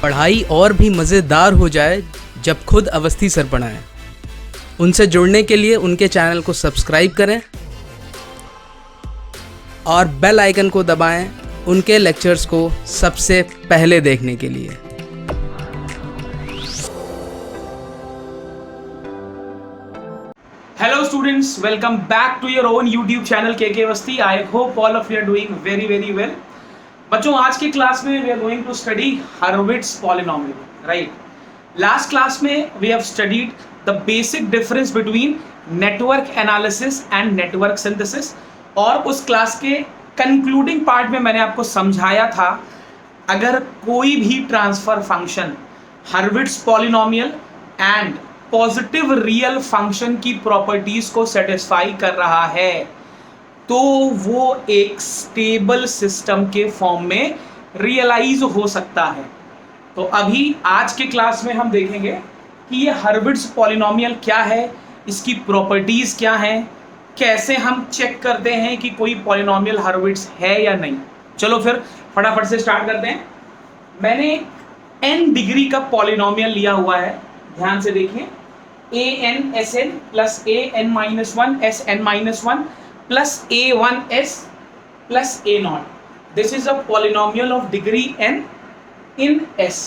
पढ़ाई और भी मज़ेदार हो जाए जब खुद अवस्थी सर पढ़ाएं। उनसे जुड़ने के लिए उनके चैनल को सब्सक्राइब करें और बेल आइकन को दबाएं उनके लेक्चर्स को सबसे पहले देखने के लिए। Hello students, welcome back to your own YouTube channel KK Avasthi. I hope all of you are doing very well. बच्चों, आज की क्लास में we are going to study Hurwitz polynomial, right? Last class में we have studied the basic difference between network analysis and network synthesis, और उस class के concluding part में मैंने आपको समझाया था अगर कोई भी transfer function Hurwitz polynomial and positive real function की प्रॉपर्टीज को सेटिस्फाई कर रहा है तो वो एक स्टेबल सिस्टम के फॉर्म में रियलाइज हो सकता है। तो अभी आज के क्लास में हम देखेंगे कि ये Hurwitz पॉलिनोमियल क्या है, इसकी प्रॉपर्टीज क्या हैं, कैसे हम चेक करते हैं कि कोई पॉलिनोमियल Hurwitz है या नहीं। चलो फिर फटाफट से स्टार्ट करते हैं। मैंने n डिग्री का पॉलिनोमियल लिया हुआ है, ध्यान से देखिए। an(sn) plus an-1 sn-1 plus a1s plus a0। This is a polynomial of degree n in s,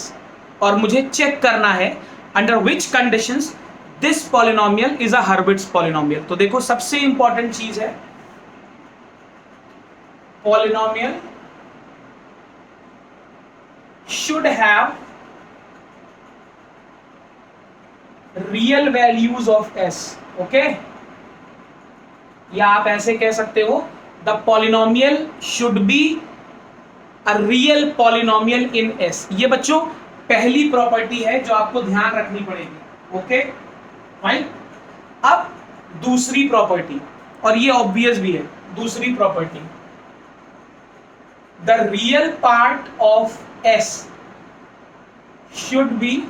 और मुझे चेक करना है under which conditions this polynomial is a Hurwitz polynomial. तो देखो, सबसे इंपॉर्टेंट चीज है polynomial should have real values of s, okay? या आप ऐसे कह सकते हो the polynomial should be a real polynomial in s। ये बच्चों पहली प्रॉपर्टी है जो आपको ध्यान रखनी पड़ेगी, ओके फाइन। अब दूसरी प्रॉपर्टी, और ये ऑब्वियस भी है, दूसरी property, the real part of s should be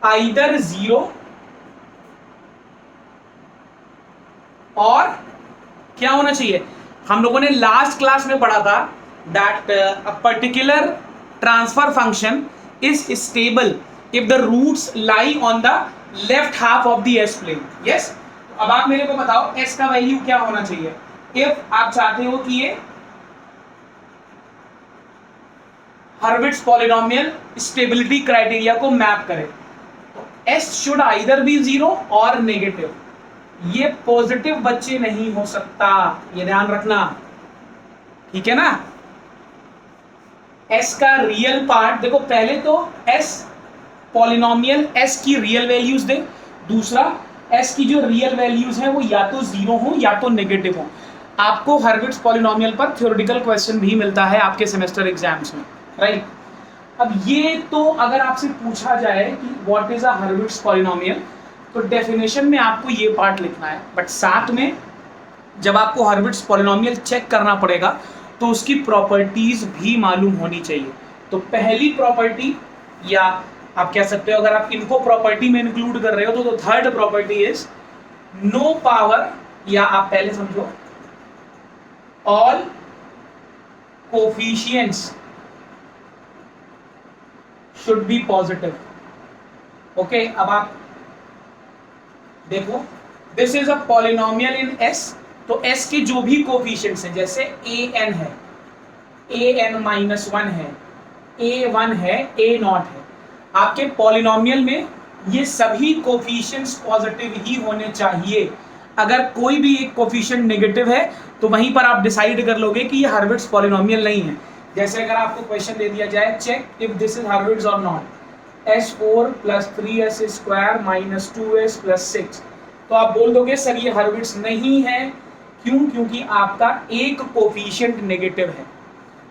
either 0 और क्या होना चाहिए। हम लोगों ने लास्ट क्लास में पढ़ा था that a particular transfer function is stable if the roots lie on the left half of the s plane, yes? अब आप मेरे को बताओ s का वैल्यू क्या होना चाहिए if आप चाहते हो कि ये Hurwitz पॉलिनोमियल स्टेबिलिटी क्राइटेरिया को मैप करे। s शुड आइदर बी 0 और नेगेटिव। ये पॉजिटिव बच्चे नहीं हो सकता, ये ध्यान रखना, ठीक है ना। s का रियल पार्ट देखो, पहले तो s पॉलिनोमियल s की रियल वैल्यूज दे, दूसरा s की जो रियल वैल्यूज हैं वो या तो 0 हो या तो नेगेटिव हो। आपको Hurwitz पॉलिनोमियल पर थ्योरेटिकल क्वेश्चन भी मिलता है आपके सेमेस्टर एग्जाम्स में, राइट? अब ये तो अगर आपसे पूछा जाए कि what is a Hurwitz polynomial, तो डेफिनेशन में आपको ये पार्ट लिखना है, बट साथ में जब आपको Hurwitz पॉलिनोमियल चेक करना पड़ेगा तो उसकी प्रॉपर्टीज भी मालूम होनी चाहिए। तो पहली प्रॉपर्टी, या आप कह सकते हो अगर आप इनको प्रॉपर्टी में इंक्लूड कर रहे हो तो third property is no power, या आप पहले समझो all coefficients should be positive, okay? अब आप देखो, this is a polynomial in s, तो s के जो भी कोफिशिएंट्स हैं, जैसे an है, an-1 है, a1 है, a0 है, आपके पॉलिनोमियल में ये सभी कोफिशिएंट्स पॉजिटिव ही होने चाहिए। अगर कोई भी एक कोफिशिएंट नेगेटिव है तो वहीं पर आप डिसाइड कर लोगे कि ये Hurwitz पॉलिनोमियल नहीं है। जैसे अगर आपको क्वेश्चन दे दिया जाए, check if this is Hurwitz और not, s4 plus 3s square minus 2s plus 6, तो आप बोल दोगे सर ये Hurwitz नहीं है। क्यों? क्योंकि आपका एक कोफिशिएंट नेगेटिव है।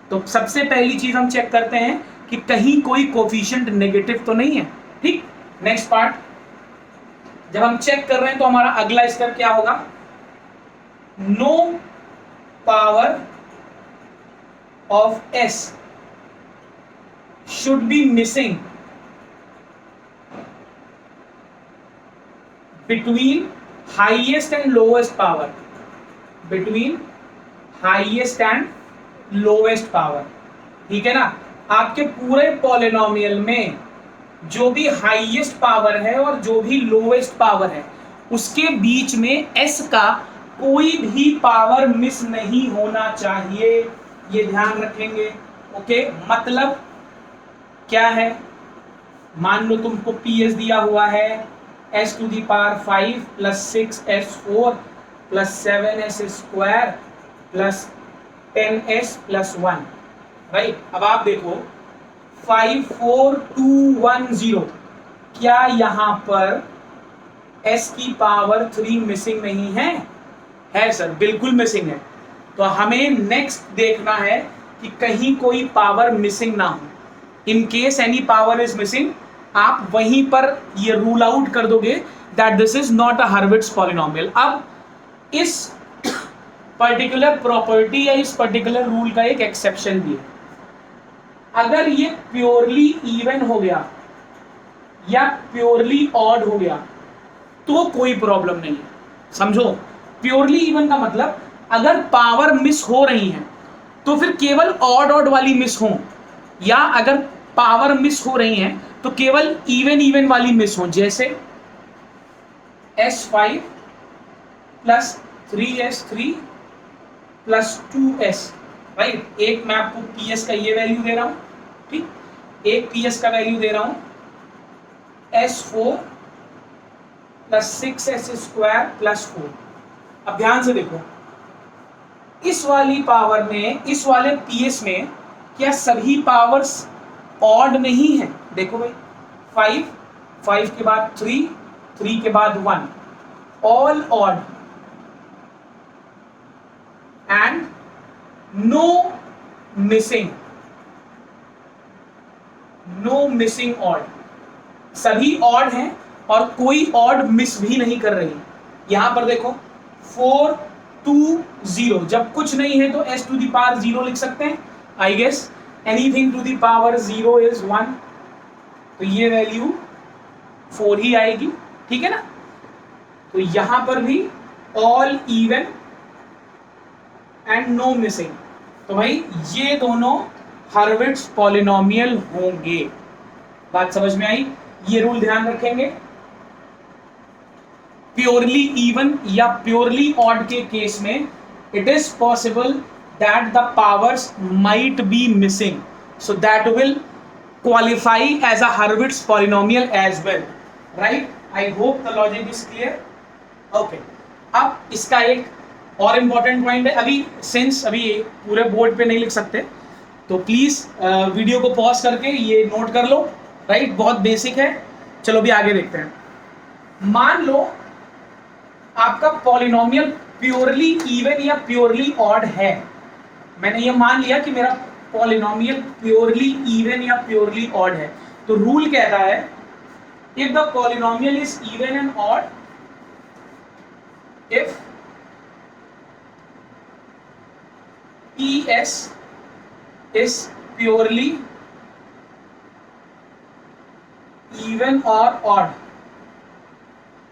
तो सबसे पहली चीज हम चेक करते हैं कि कहीं कोई कोफिशिएंट नेगेटिव तो नहीं है, ठीक? नेक्स्ट पार्ट, जब हम चेक कर रहे हैं तो हमारा अगला स्टेप क्या होगा, no power of s should be missing between highest and lowest power, between highest and lowest power, ठीक है ना। आपके पूरे पॉलिनोमियल में जो भी हाईएस्ट पावर है और जो भी लोवेस्ट पावर है उसके बीच में s का कोई भी पावर मिस नहीं होना चाहिए, ये ध्यान रखेंगे। ओके, मतलब क्या है, मान लो तुमको PS दिया हुआ है s to the power 5 plus 6s4 plus 7s square plus 10s plus 1, right. अब आप देखो 5 4 2 1 0, क्या यहाँ पर s की पावर 3 मिसिंग नहीं है? है सर, बिल्कुल मिसिंग है। तो हमें नेक्स्ट देखना है कि कहीं कोई पावर मिसिंग ना हो। In case any power is missing, आप वहीं पर ये रूल आउट कर दोगे that this is not a Hurwitz polynomial. अब इस पर्टिकुलर प्रॉपर्टी या इस पर्टिकुलर रूल का एक एक्सेप्शन भी है। अगर ये प्योरली इवन हो गया या प्योरली ऑड हो गया तो कोई प्रॉब्लम नहीं है। समझो, प्योरली इवन का मतलब अगर पावर मिस हो रही है तो फिर केवल ऑड वाली मिस हो, या अगर पावर मिस हो रही है तो केवल इवन वाली मिस हो। जैसे S5 plus 3S3 plus 2S, right. एक मैं आपको PS का ये वैल्यू दे रहा हूं, ठीक, एक PS का वैल्यू दे रहा हूं S4 plus 6S square plus 4। अब ध्यान से देखो, इस वाली पावर में, इस वाले PS में क्या सभी पावर्स ऑड नहीं है? देखो भाई, 5 के बाद 3 के बाद 1, all odd and no missing odd. सभी ऑड हैं और कोई ऑड मिस भी नहीं कर रही। यहां पर देखो 4 2 0, जब कुछ नहीं है तो s टू दी पावर 0 लिख सकते हैं। I guess anything to the power 0 is 1, तो ये वैल्यू 4 ही आएगी, ठीक है ना। तो यहां पर भी all even and no missing, तो भाई ये दोनों हर्विट्ज पॉलिनोमियल होंगे। बात समझ में आई? ये रूल ध्यान रखेंगे। प्योरली इवन या प्योरली ऑड के केस में it is possible that the powers might be missing, so that will qualify as a Hurwitz polynomial as well, right. I hope the logic is clear. Okay, अब इसका एक और important point है। अभी since अभी पूरे board पे नहीं लिख सकते तो प्लीज वीडियो को पॉज करके ये नोट कर लो, राइट। बहुत बेसिक है। चलो भी आगे देखते हैं। मान लो आपका पॉलिनोमियल प्योरली इवन या प्योरली ऑड है। मैंने ये मान लिया कि मेरा पॉलिनोमियल प्योरली इवन या प्योरली ऑड है, तो रूल कहता है if the polynomial is even and odd, if PS is purely even or odd।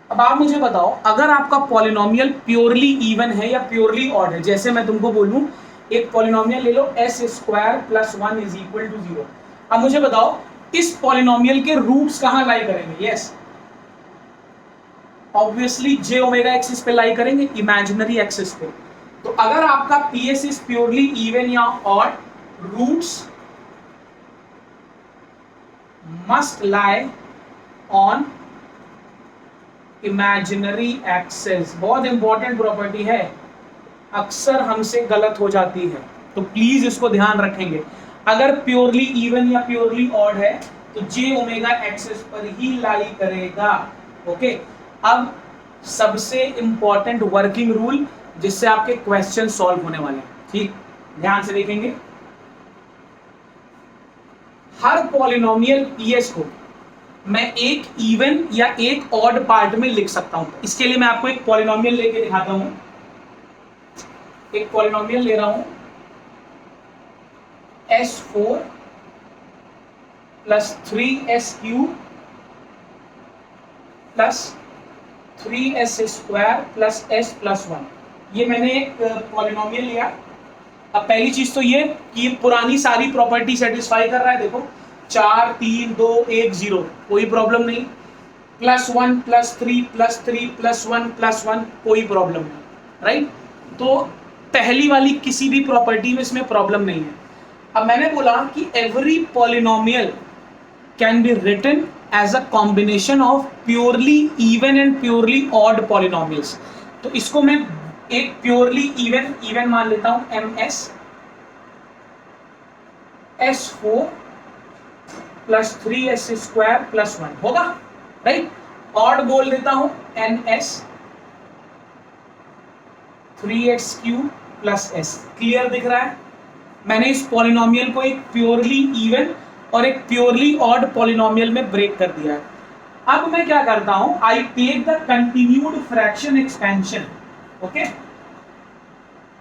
अब आप मुझे बताओ, अगर आपका पॉलिनोमियल प्योरली इवन है या प्योरली ऑड है, जैसे मैं तुमको बोलूं एक पॉलिनोमियल ले लो s square plus 1 is equal to 0। अब मुझे बताओ इस पॉलिनोमियल के रूट्स कहां लाई करेंगे? Yes, obviously j omega axis पे लाई करेंगे, इमेजिनरी एक्सिस पे। तो अगर आपका PS इज प्योरली इवन या odd, roots must lie on imaginary axis. बहुत इंपॉर्टेंट प्रॉपर्टी है, अक्सर हमसे गलत हो जाती है, तो प्लीज इसको ध्यान रखेंगे। अगर प्योरली इवन या प्योरली ऑड है तो j ओमेगा एक्सिस पर ही लाई करेगा। ओके, अब सबसे इंपॉर्टेंट वर्किंग रूल जिससे आपके क्वेश्चन सॉल्व होने वाले हैं, ठीक, ध्यान से देखेंगे। हर पॉलिनोमियल PS को मैं एक इवन या एक ऑड पार्ट में लिख सकता हूं। इसके लिए मैं आपको एक पॉलिनोमियल लेके दिखाता हूं। एक पॉलिनोमियल ले रहा हूं S4 plus 3S³ plus 3S² plus S plus 1। ये मैंने एक पॉलिनोमियल लिया अब पहली चीज तो ये कि पुरानी सारी प्रॉपर्टी सेटिस्फाई कर रहा है, देखो 4 3 2 1 0, कोई प्रॉब्लम नहीं। +1 +3 +3 +1 +1, कोई प्रॉब्लम नहीं, राइट। तो पहली वाली किसी भी प्रॉपर्टी में इसमें प्रॉब्लम नहीं है। अब मैंने बोला कि every polynomial can be written as a combination of purely even and purely odd polynomials. तो इसको मैं एक प्योरली इवन मान लेता हूं, ms s4 + 3s² + 1 होगा, राइट। ऑड बोल देता हूं ns 3x³ + s। क्लियर दिख रहा है? मैंने इस पॉलिनोमियल को एक प्योरली इवन और एक प्योरली ऑड पॉलिनोमियल में ब्रेक कर दिया है। अब मैं क्या करता हूं, I take the continued fraction expansion, okay.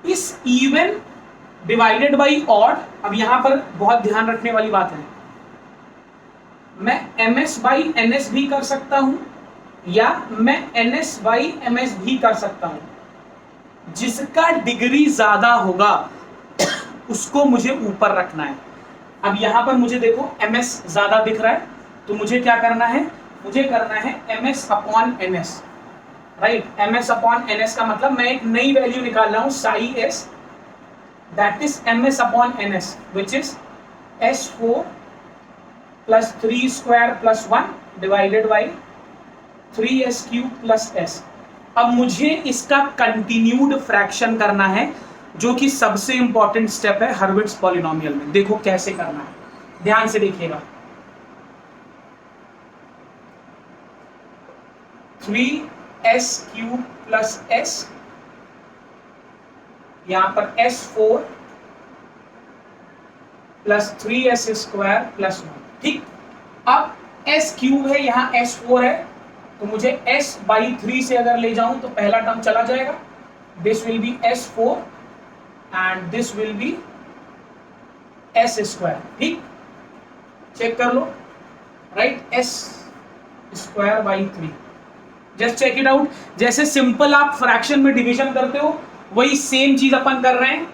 इस इवन डिवाइडेड बाई ऑड, अब यहां पर बहुत ध्यान रखने वाली बात है, मैं ms/ns भी कर सकता हूं या मैं ns/ms भी कर सकता हूं। जिसका डिग्री ज्यादा होगा उसको मुझे ऊपर रखना है। अब यहां पर मुझे देखो ms ज्यादा दिख रहा है, तो मुझे क्या करना है, मुझे करना है ms/ns, राइट। ms/ns का मतलब मैं एक नई वैल्यू निकाल रहा हूं psi s, that is ms/ns which is s4 + 3² + 1 divided by 3s³ + s। अब मुझे इसका कंटिन्यूड फ्रैक्शन करना है, जो कि सबसे इंपॉर्टेंट स्टेप है हर्विट्ज पॉलिनोमियल में। देखो कैसे करना है, ध्यान से देखिएगा। 3s³ + s, यहां पर s4 + 3s² + 1, ठीक। अब s³ है, यहां s4 है, तो मुझे s/3 से अगर ले जाऊं तो पहला टर्म चला जाएगा, this will be s4 and this will be s², ठीक। चेक कर लो, right, s²/3, just check it out. जैसे सिंपल आप फ्रैक्शन में डिवीजन करते हो वही सेम चीज अपन कर रहे हैं,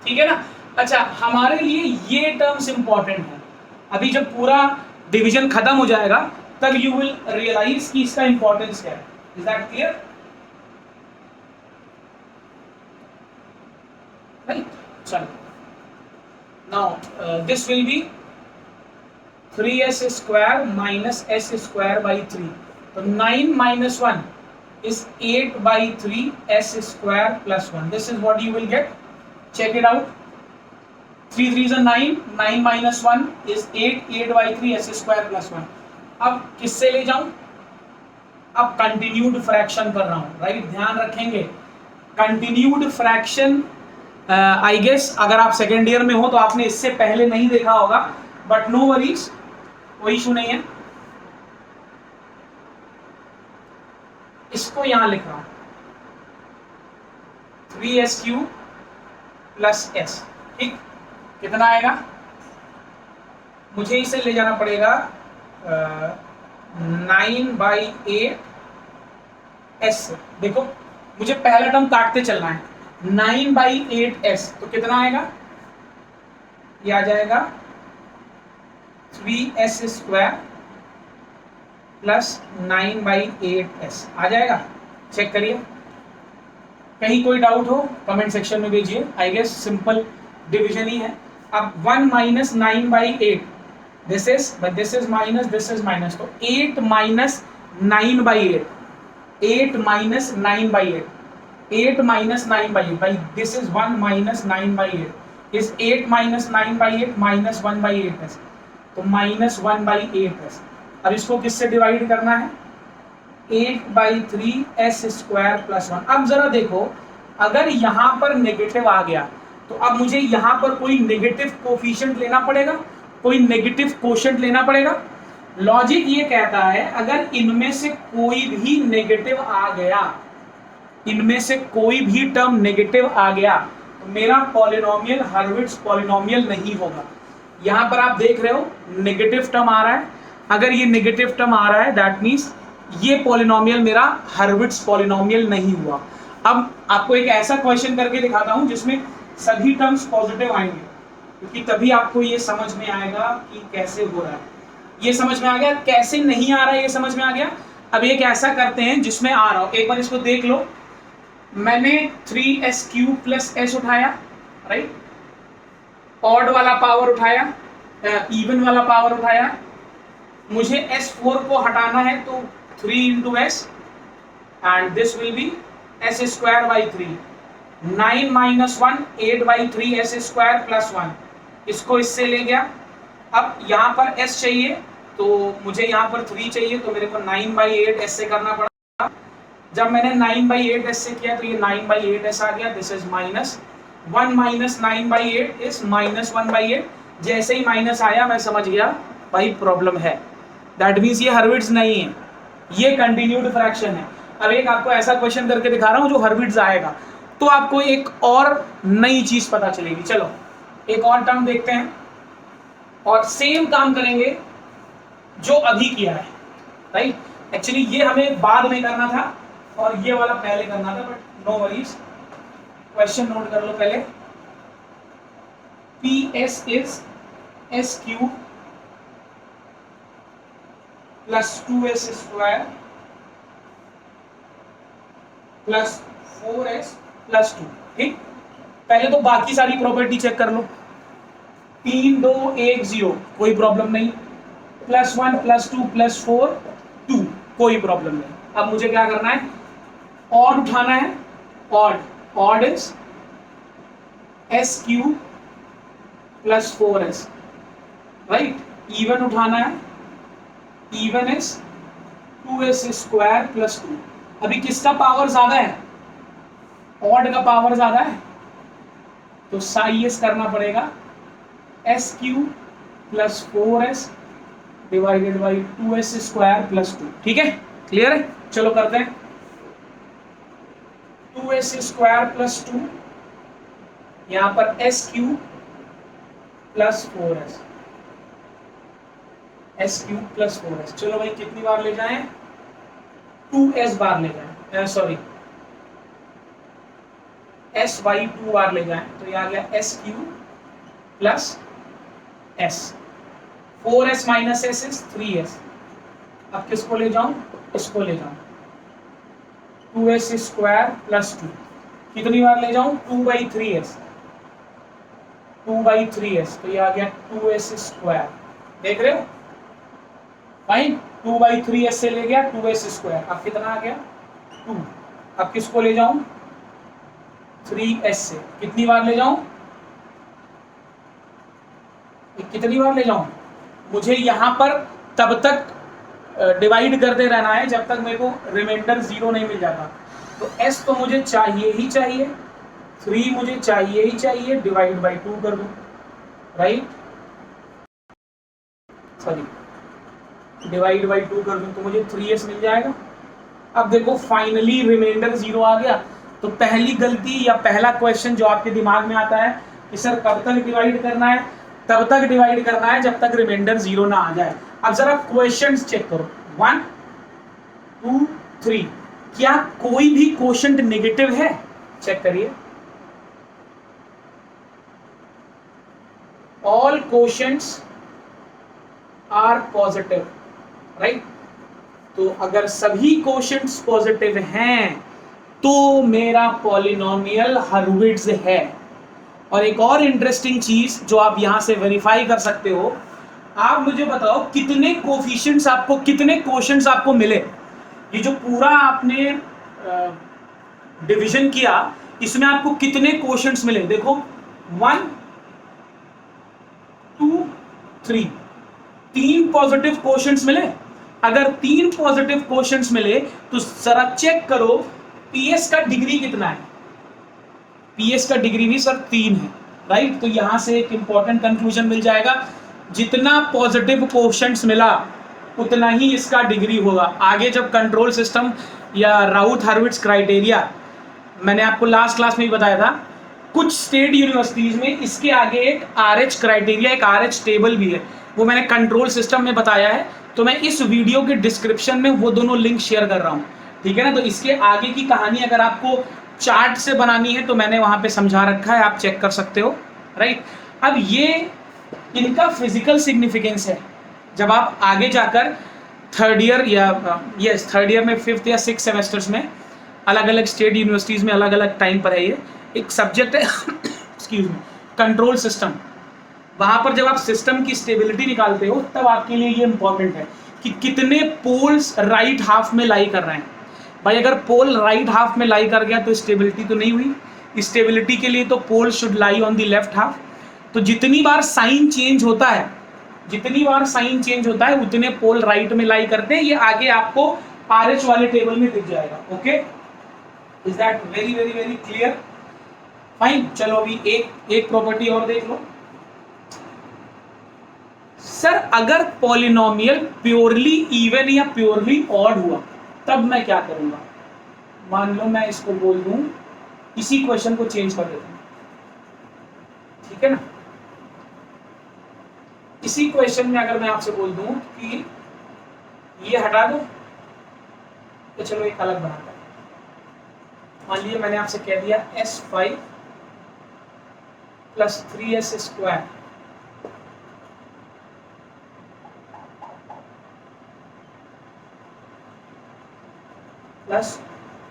ठीक है ना। अच्छा, हमारे लिए ये टर्म्स इंपॉर्टेंट है। अभी जब पूरा डिवीजन खत्म हो जाएगा तब यू विल रियलाइज कि इसका इंपॉर्टेंस क्या है। Is that clear? राइट, चलो now this will B 3s² - s²/3, तो 9 - 1 is 8/3 s² + 1. This is what you will get. Check it out. 3 3s are 9. 9 - 1 is 8. 8/3 s² + 1. अब किससे ले जाऊं? अब कंटिन्यूड फ्रैक्शन कर रहा हूं, राइट। ध्यान रखेंगे कंटिन्यूड फ्रैक्शन, आई गेस अगर आप सेकेंड ईयर में हो तो आपने इससे पहले नहीं देखा होगा, बट नो वरीज, कोई इशू नहीं है। इसको यहां लिख रहा हूं 3s³ + s, ठीक। कितना आएगा? मुझे इसे ले जाना पड़ेगा 9/8 s। देखो मुझे पहला टर्म काटते चलना है, 9/8 s, तो कितना आएगा? ये आ जाएगा 3s² + 9/8 s आ जाएगा। चेक करिए, कहीं कोई डाउट हो कमेंट सेक्शन में भेजिए। आई गेस सिंपल डिवीजन ही है। अब 1 - 9/8, this is, but this is minus, this is minus, तो 8 - 9/8, 8 - 9/8, 8 - 9/8, by this is 1 - 9/8 is 8 - 9/8 - 1/8s, तो -1/8s। अब इसको किससे डिवाइड करना है? 8/3 s² + 1। अब जरा देखो, अगर यहां पर नेगेटिव आ गया तो अब मुझे यहां पर कोई नेगेटिव कोफिशिएंट लेना पड़ेगा, कोई नेगेटिव कोशेंट लेना पड़ेगा। लॉजिक ये कहता है अगर इनमें से कोई भी नेगेटिव आ गया, इनमें से कोई भी टर्म नेगेटिव आ गया, तो मेरा पॉलिनोमियल हर्विट्ज पॉलिनोमियल नहीं होगा। यहां पर आप देख रहे हो नेगेटिव टर्म आ रहा है, अगर ये नेगेटिव टर्म आ रहा है दैट मीन्स ये पॉलिनोमियल मेरा हर्विट्ज पॉलिनोमियल नहीं हुआ। अब आपको एक ऐसा क्वेश्चन करके दिखाता हूं जिसमें सभी टर्म्स पॉजिटिव आएंगे, क्योंकि तभी आपको ये समझ में आएगा कि कैसे हो रहा है। ये समझ में आ गया, कैसे नहीं आ रहा है ये समझ में आ गया। अब एक ऐसा करते हैं जिसमें आ रहा हो, एक बार इसको देख लो। मैंने 3s³ प्लस s उठाया, राइट, ऑड वाला पावर उठाया, इवन वाला पावर उठाया, मुझे s4 को हटाना है तो 3 × s and this will B s²/3, 9 - 1 8/3 s² + 1, इसको इससे ले गया। अब यहाँ पर s चाहिए तो मुझे यहाँ पर 3 चाहिए, तो मेरे को 9/8 s से करना पड़ा। जब मैंने 9/8 s से किया तो ये 9/8 s आ गया, दिस इज -1 - 9/8 इज -1/8। जैसे ही माइनस आया मैं समझ गया भाई प्रॉब्लम है, दैट मीन्स ये हर्विट्ज नहीं है, ये कंटिन्यूड फ्रैक्शन है। अब एक आपको ऐसा क्वेश्चन करके दिखा रहा हूँ जो हर्विट्ज आएगा, तो आपको एक और नई चीज पता चलेगी। चलो एक और टर्म देखते हैं और सेम काम करेंगे जो अभी किया है, राइट। एक्चुअली ये हमें बाद में करना था और ये वाला पहले करना था, but no worries. Question note कर लो पहले। PS is s³ plus 2s² plus 4s plus 2, ठीक। पहले तो बाकी सारी प्रॉपर्टी चेक कर लो। 3 2 1 0 कोई प्रॉब्लम नहीं, +1 +2 +4 2 कोई प्रॉब्लम नहीं। अब मुझे क्या करना है, ऑड उठाना है, odd is s³ plus 4s, right. Even उठाना है, इवन इज 2s² प्लस 2। अभी किसका पावर ज्यादा है, ऑड का पावर ज्यादा है, तो साइएस करना पड़ेगा s³ plus 4s divided by 2s² plus 2, ठीक है, क्लियर है। चलो करते हैं। 2s² प्लस 2, यहाँ पर s³ plus 4s, s³ plus 4s। चलो भाई कितनी बार ले जाएं, 2s बार ले जाएं, सॉरी s/2 बार ले जाएं, तो ये आ गया s³ plus s, 4s minus s is 3s। अब किसको ले जाऊं, इसको ले जाऊं, 2s² प्लस 2, कितनी बार ले जाऊं, 2/3s, 2/3s, तो ये आ गया 2s²। देख रहे हो भाई, 2/3s से ले गया 2s², अब कितना आ गया 2। अब किसको ले जाऊं, 3s से, कितनी बार ले जाऊं, कितनी बार ले जाऊं, मुझे यहाँ पर तब तक डिवाइड करते रहना है जब तक मेरे को रिमाइंडर 0 नहीं मिल जाता। तो s तो मुझे चाहिए ही चाहिए, 3 मुझे चाहिए ही चाहिए, डिवाइड बाई 2 कर दूं, राइट, सॉरी डिवाइड बाई 2 कर दूं तो मुझे 3s मिल जाएगा। अब देखो फाइनली रिमाइंडर 0 आ गया। तो पहली गलती या पहला क्वेश्चन जो आपके दिमाग में आता है कि सर कब तक डिवाइड करना है, तब तक डिवाइड करना है जब तक रिमाइंडर 0 ना आ जाए। अब जरा क्वेश्चंस चेक करो, 1 2 3, क्या कोई भी क्वोशंट नेगेटिव है, चेक करिए। All quotients are positive, right. तो अगर सभी क्वोशंट्स पॉजिटिव हैं तो मेरा पॉलिनोमियल हर्विट्ज है। और एक और इंटरेस्टिंग चीज जो आप यहां से वेरीफाई कर सकते हो, आप मुझे बताओ कितने कोफिशिएंट्स आपको, कितने क्वोशंट्स आपको मिले। ये जो पूरा आपने डिवीजन किया, इसमें आपको कितने क्वोशंट्स मिले, देखो 1 2 3, 3 पॉजिटिव क्वोशंट्स मिले। अगर 3 पॉजिटिव क्वोशंट्स मिले तो जरा चेक करो पीएस का डिग्री कितना है। पीएस का डिग्री भी सर 3 है, राइट। तो यहां से एक इंपॉर्टेंट कंक्लूजन मिल जाएगा, जितना पॉजिटिव क्वोशंट्स मिला उतना ही इसका डिग्री होगा। आगे जब कंट्रोल सिस्टम या राउथ हर्विट्ज क्राइटेरिया, मैंने आपको लास्ट क्लास में ही बताया था, कुछ स्टेट यूनिवर्सिटीज में इसके आगे एक RH क्राइटेरिया, एक RH टेबल भी है, वो मैंने कंट्रोल सिस्टम में बताया है। तो मैं इस वीडियो के डिस्क्रिप्शन में वो दोनों लिंक शेयर कर रहा हूँ, ठीक है ना। तो इसके आगे की कहानी अगर आपको चार्ट से बनानी है तो मैंने वहाँ पे समझा रखा है, आप चेक कर सकते हो, राइट। अब ये इनका फिजिकल सिग्निफिकेंस है। जब आप आगे जाकर थर्ड ईयर या थर्ड ईयर में 5th या 6th सेमेस्टर्स में अलग अलग स्टेट यूनिवर्सिटीज़ में अलग अलग टाइम पर है, ये एक सब्जेक्ट है एक्सक्यूज मी, कंट्रोल सिस्टम। वहाँ पर जब आप सिस्टम की स्टेबिलिटी निकालते हो तब आपके लिए ये इंपॉर्टेंट है कि कितने पोल्स राइट हाफ में लाई कर रहे हैं। भाई अगर पोल राइट हाफ में लाई कर गया तो स्टेबिलिटी तो नहीं हुई। स्टेबिलिटी के लिए तो pole should lie on the left half. तो जितनी बार साइन चेंज होता है, उतने पोल राइट में लाई करते हैं। ये आगे आपको RH वाले टेबल में दिख जाएगा। Okay, is that very very very clear? Fine, चलो अभी एक प्रॉपर्टी और देख लो। सर अगर पॉलिनोमियल प्योरली इवन या प्योरली ऑड हुआ तब मैं क्या करूंगा? मान लो मैं इसको बोल दूं, इसी क्वेश्चन को चेंज कर देता हूं, ठीक है ना। इसी क्वेश्चन में अगर मैं आपसे बोल दूं कि ये हटा दो, तो चलो एक अलग बनाता हूं। मान लीजिए मैंने आपसे कह दिया S5 + 3S² +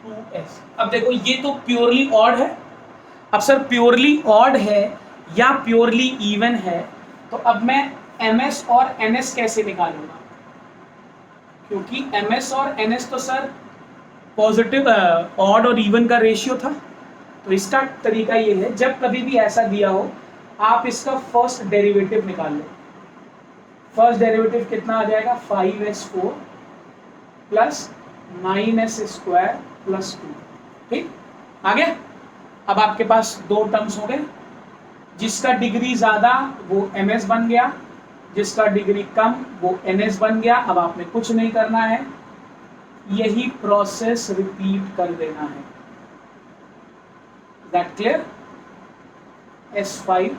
2S। अब देखो ये तो प्योरली ऑड है। अब सर प्योरली ऑड है या प्योरली इवन है, तो अब मैं MS और NS कैसे निकालूंगा? क्योंकि MS और NS तो सर पॉजिटिव ऑड और इवन का रेशियो था। तो इसका तरीका ये है, जब कभी भी ऐसा दिया हो आप इसका फर्स्ट डेरिवेटिव निकाल लो। फर्स्ट डेरिवेटिव कितना आ जाएगा? 5S4 + 9S² + 2। ठीक, आ गया। अब आपके पास दो टर्म्स हो गए, जिसका डिग्री ज्यादा वो MS बन गया, जिसका डिग्री कम वो NS बन गया। अब आपने कुछ नहीं करना है, यही प्रोसेस रिपीट कर देना है। That clear? S5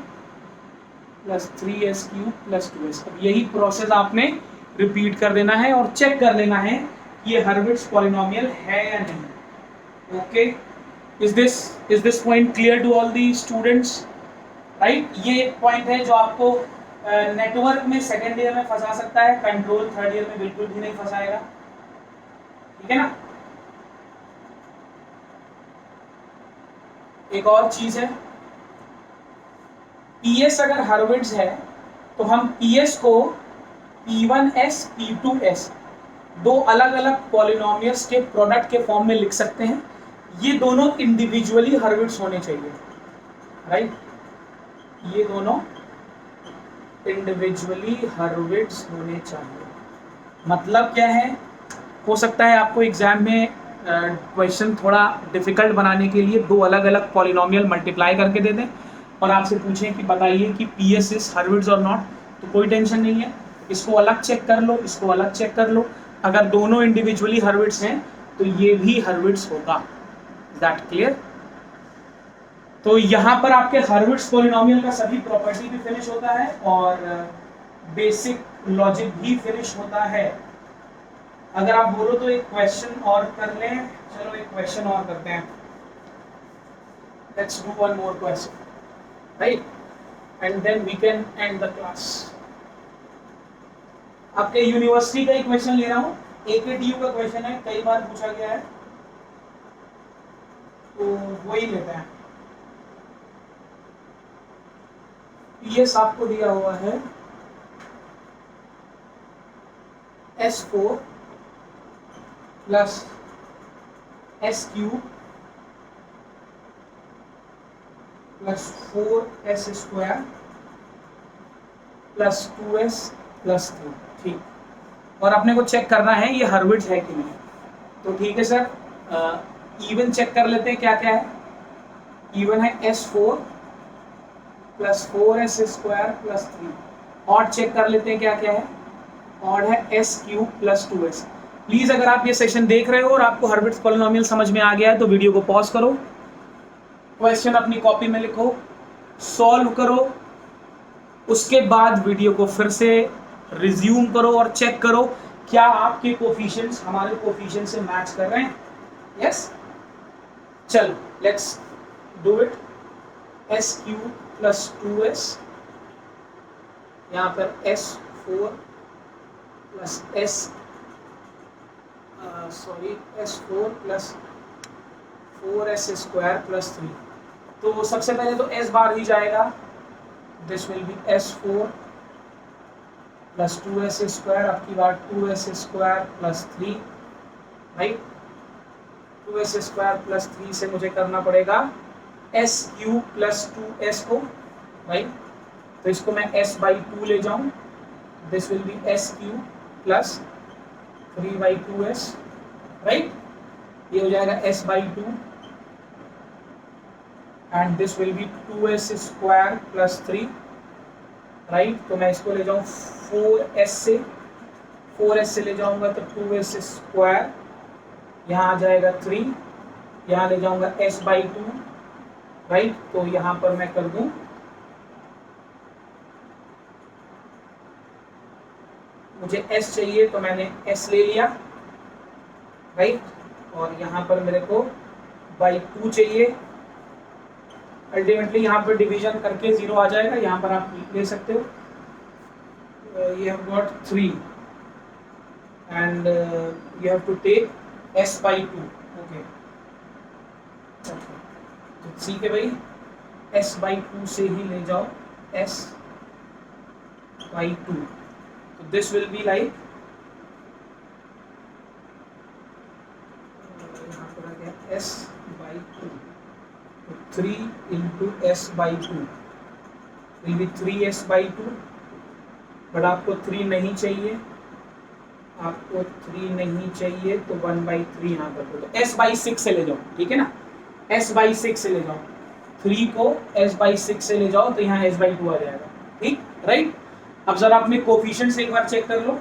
+ 3S³ + 2S। अब यही प्रोसेस आपने रिपीट कर देना है और चेक कर लेना है ये हर्विट्ज पॉलिनोमियल है या नहीं। Okay, is this point clear to all the students? Right, ये एक पॉइंट है जो आपको नेटवर्क में सेकेंड ईयर में फंसा सकता है, कंट्रोल थर्ड ईयर में बिल्कुल भी नहीं फंसाएगा, ठीक है ना। एक और चीज है, PS अगर हर्विट्ज है तो हम PS को P1S P2S दो अलग अलग पॉलिनोमियल्स के प्रोडक्ट के फॉर्म में लिख सकते हैं। ये दोनों इंडिविजुअली हर्विट्ज होने चाहिए, राइट। ये दोनों इंडिविजुअली हर्विट्ज होने चाहिए। मतलब क्या है? हो सकता है आपको एग्जाम में क्वेश्चन थोड़ा डिफिकल्ट बनाने के लिए दो अलग अलग पॉलिनोमियल मल्टीप्लाई करके दे दें और आपसे पूछें कि बताइए कि PS इज हर्विट्ज और नॉट। तो कोई टेंशन नहीं है, इसको अलग चेक कर लो, इसको अलग चेक कर लो। अगर दोनों इंडिविजुअली हर्विट्ज हैं तो ये भी हर्विट्ज होगा। That clear? तो यहाँ पर आपके हर्विट्ज पॉलिनोमियल का सभी प्रॉपर्टी भी फिनिश होता है और बेसिक लॉजिक भी फिनिश होता है। अगर आप बोलो तो एक क्वेश्चन और कर लें। चलो एक क्वेश्चन और करते हैं। Let's do one more question, right, and then we can end the class. आपके यूनिवर्सिटी का एक क्वेश्चन ले रहा हूँ, AKTU का क्वेश्चन है, कई बार पूछा गया है, तो वही लेते हैं। PS आपको दिया हुआ है S4 + S³ + 4S² + 2S + 3। ठीक, और अपने को चेक करना है ये हर्विट्ज है कि नहीं। तो ठीक है सर, इवन चेक कर लेते हैं क्या क्या है। इवन है S4 + 4S² + 3। ऑड चेक कर लेते हैं क्या क्या है। ऑड है S³ + 2S। प्लीज अगर आप ये सेशन देख रहे हो और आपको हर्विट्ज पॉलिनोमियल समझ में आ गया है तो वीडियो को पॉज करो, क्वेश्चन अपनी कॉपी में लिखो, सॉल्व करो, उसके बाद वीडियो को फिर से रिज्यूम करो और चेक करो क्या आपके कोफिशिएंट्स हमारे कोफिशिएंट से मैच कर रहे हैं। यस, चलो let's do it. S Q plus 2s, यहाँ पर S4 plus S4 plus 4s square plus 3। तो सबसे पहले तो s बार ही जाएगा, this will be S4 plus 2s square, आपकी बार 2s square plus 3, right. 2s square plus 3 से मुझे करना पड़ेगा एस क्यू प्लस 2s को, राइट। तो इसको मैं s/2 ले जाऊं, this will B S Q plus 3/2s, right. ये हो जाएगा s/2 and this will B 2s square plus 3, right. तो मैं इसको ले जाऊं 4s से ले जाऊंगा तो 2s स्क्वायर, यहाँ आ जाएगा 3, यहाँ ले जाऊंगा s/2, राइट। तो यहाँ पर मैं कर दूं, मुझे s चाहिए तो मैंने s ले लिया, राइट। और यहाँ पर मेरे को /2 चाहिए। अल्टीमेटली यहाँ पर डिवीजन करके 0 आ जाएगा, यहाँ पर आप ले सकते हो। you have got 3 and you have to take s/2, okay। तो ठीक है भाई, s/2 से ही ले जाओ s/2, तो दिस विल बी लाइक, यहाँ पर आ गया s/2, तो 3 into s/2 will be 3s/2, but आपको 3 नहीं चाहिए, आपको 3 नहीं चाहिए तो 1/3 यहाँ पर तो s/6 से ले जाओ, ठीक है ना, s/6 से ले जाओ, 3 को s/6 से ले जाओ तो यहाँ s/2 आ जाएगा, ठीक, राइट। अब जरा अपने कोफिशिएंट्स एक बार चेक कर लो,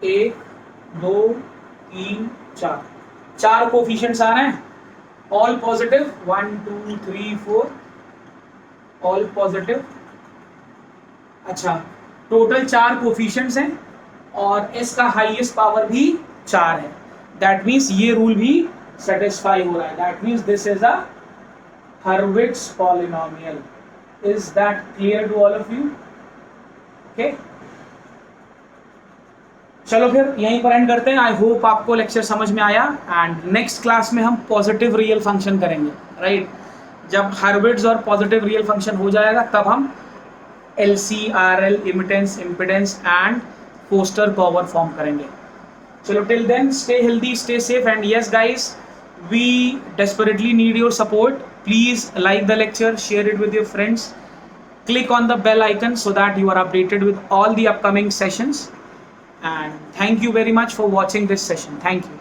1 2 3 4, 4 कोफिशिएंट्स आ रहे हैं, ऑल पॉजिटिव, 1 2 3 4 ऑल पॉजिटिव। अच्छा, टोटल 4 कोफिशिएंट्स हैं और s का हाईएस्ट पावर भी 4 है, दैट मीन्स ये रूल भी सेटिस्फाई हो रहा है, that means this is a Hurwitz polynomial. Is that clear to all of you? Okay, चलो फिर यहीं पर एंड करते हैं। आई होप आपको लेक्चर समझ में आया एंड नेक्स्ट क्लास में हम पॉजिटिव रियल फंक्शन करेंगे, राइट। जब हर्विट्ज और पॉजिटिव रियल फंक्शन हो जाएगा तब हम LC, RL, immittance, impedance and Foster power form करेंगे। चलो till then stay healthy, stay safe and yes guys, we desperately need your support. Please like the lecture, share it with your friends, click on the bell icon so that you are updated with all the upcoming sessions, and thank you very much for watching this session. Thank you.